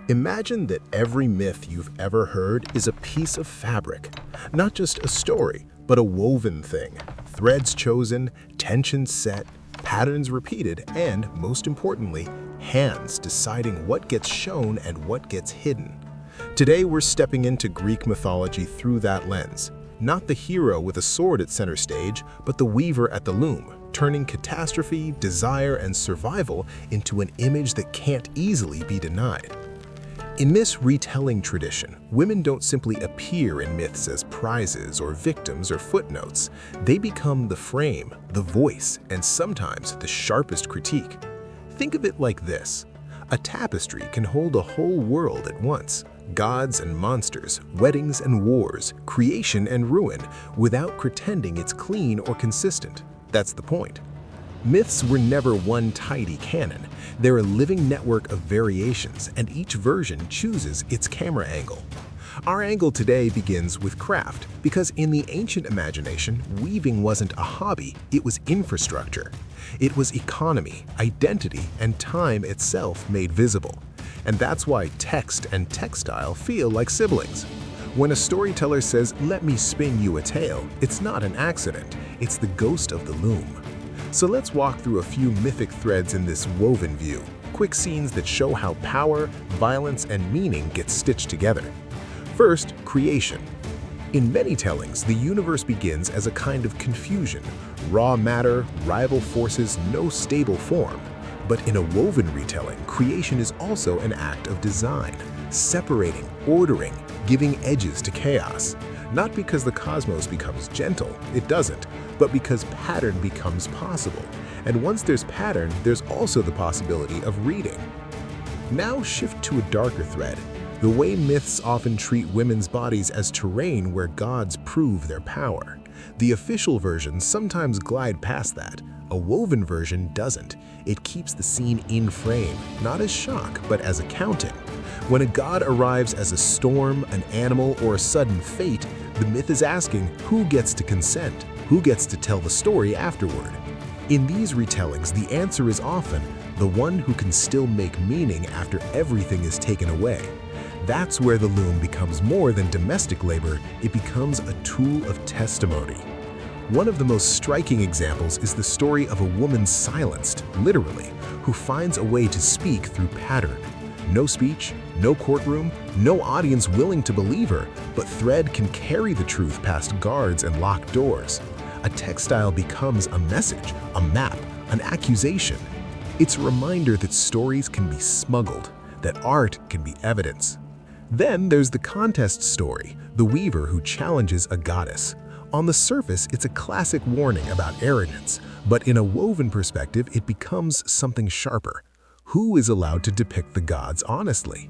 Imagine that every myth you've ever heard is a piece of fabric, not just a story, but a woven thing. Threads chosen, tensions set, patterns repeated, and, most importantly, hands deciding what gets shown and what gets hidden. Today we're stepping into Greek mythology through that lens. Not the hero with a sword at center stage, but the weaver at the loom, turning catastrophe, desire, and survival into an image that can't easily be denied. In this retelling tradition, women don't simply appear in myths as prizes or victims or footnotes. They become the frame, the voice, and sometimes the sharpest critique. Think of it like this. A tapestry can hold a whole world at once. Gods and monsters, weddings and wars, creation and ruin, without pretending it's clean or consistent. That's the point. Myths were never one tidy canon. They're a living network of variations, and each version chooses its camera angle. Our angle today begins with craft, because in the ancient imagination, weaving wasn't a hobby, it was infrastructure. It was economy, identity, and time itself made visible. And that's why text and textile feel like siblings. When a storyteller says, "Let me spin you a tale," it's not an accident, it's the ghost of the loom. So let's walk through a few mythic threads in this woven view, quick scenes that show how power, violence, and meaning get stitched together. First, creation. In many tellings, the universe begins as a kind of confusion, raw matter, rival forces, no stable form. But in a woven retelling, creation is also an act of design, separating, ordering, giving edges to chaos. Not because the cosmos becomes gentle, it doesn't, but because pattern becomes possible. And once there's pattern, there's also the possibility of reading. Now shift to a darker thread, the way myths often treat women's bodies as terrain where gods prove their power. The official versions sometimes glide past that. A woven version doesn't. It keeps the scene in frame, not as shock, but as accounting. When a god arrives as a storm, an animal, or a sudden fate, the myth is asking who gets to consent, who gets to tell the story afterward. In these retellings, the answer is often the one who can still make meaning after everything is taken away. That's where the loom becomes more than domestic labor, it becomes a tool of testimony. One of the most striking examples is the story of a woman silenced, literally, who finds a way to speak through pattern. No speech, no courtroom, no audience willing to believe her, but thread can carry the truth past guards and locked doors. A textile becomes a message, a map, an accusation. It's a reminder that stories can be smuggled, that art can be evidence. Then there's the contest story, the weaver who challenges a goddess. On the surface, it's a classic warning about arrogance, but in a woven perspective, it becomes something sharper. Who is allowed to depict the gods honestly?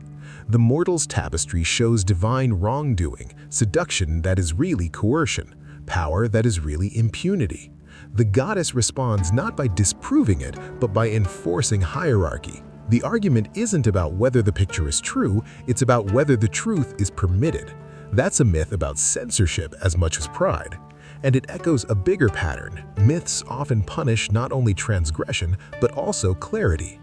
The mortal's tapestry shows divine wrongdoing, seduction that is really coercion, power that is really impunity. The goddess responds not by disproving it, but by enforcing hierarchy. The argument isn't about whether the picture is true, it's about whether the truth is permitted. That's a myth about censorship as much as pride. And it echoes a bigger pattern. Myths often punish not only transgression, but also clarity.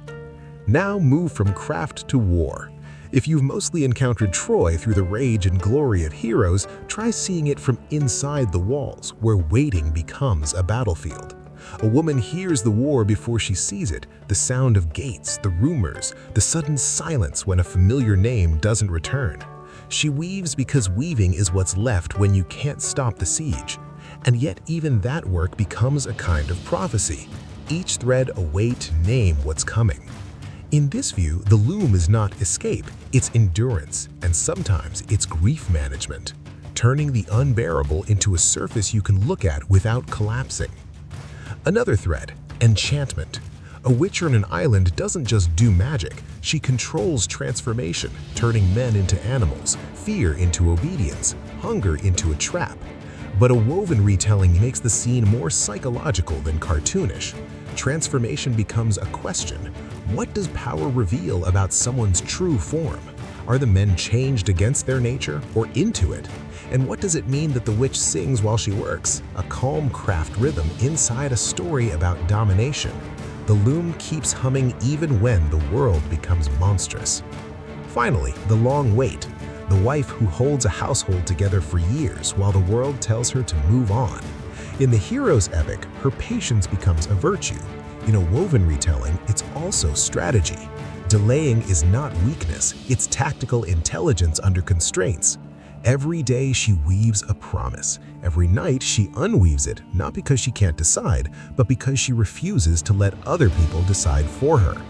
Now move from craft to war. If you've mostly encountered Troy through the rage and glory of heroes, try seeing it from inside the walls, where waiting becomes a battlefield. A woman hears the war before she sees it, the sound of gates, the rumors, the sudden silence when a familiar name doesn't return. She weaves because weaving is what's left when you can't stop the siege. And yet even that work becomes a kind of prophecy, each thread a way to name what's coming. In this view, the loom is not escape, it's endurance, and sometimes it's grief management, turning the unbearable into a surface you can look at without collapsing. Another thread, enchantment. A witch on an island doesn't just do magic, she controls transformation, turning men into animals, fear into obedience, hunger into a trap. But a woven retelling makes the scene more psychological than cartoonish. Transformation becomes a question. What does power reveal about someone's true form? Are the men changed against their nature or into it? And what does it mean that the witch sings while she works? A calm craft rhythm inside a story about domination. The loom keeps humming even when the world becomes monstrous. Finally, the long wait. The wife who holds a household together for years while the world tells her to move on. In the hero's epic, her patience becomes a virtue. In a woven retelling, it's also strategy. Delaying is not weakness, it's tactical intelligence under constraints. Every day she weaves a promise. Every night she unweaves it, not because she can't decide, but because she refuses to let other people decide for her.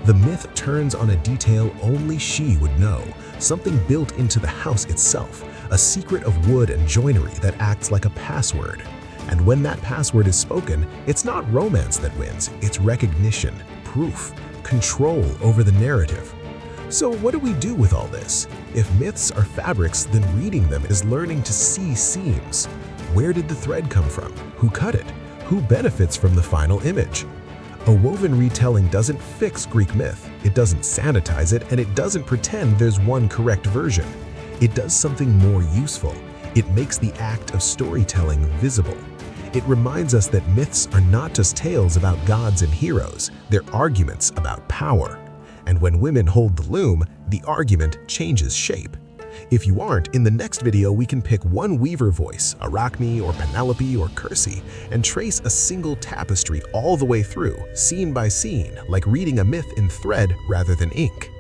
The myth turns on a detail only she would know, something built into the house itself, a secret of wood and joinery that acts like a password. And when that password is spoken, it's not romance that wins, it's recognition, proof, control over the narrative. So what do we do with all this? If myths are fabrics, then reading them is learning to see seams. Where did the thread come from? Who cut it? Who benefits from the final image? A woven retelling doesn't fix Greek myth, it doesn't sanitize it, and it doesn't pretend there's one correct version. It does something more useful. It makes the act of storytelling visible. It reminds us that myths are not just tales about gods and heroes, they're arguments about power. And when women hold the loom, the argument changes shape. If you aren't, in the next video we can pick one weaver voice, Arachne or Penelope or Circe, and trace a single tapestry all the way through, scene by scene, like reading a myth in thread rather than ink.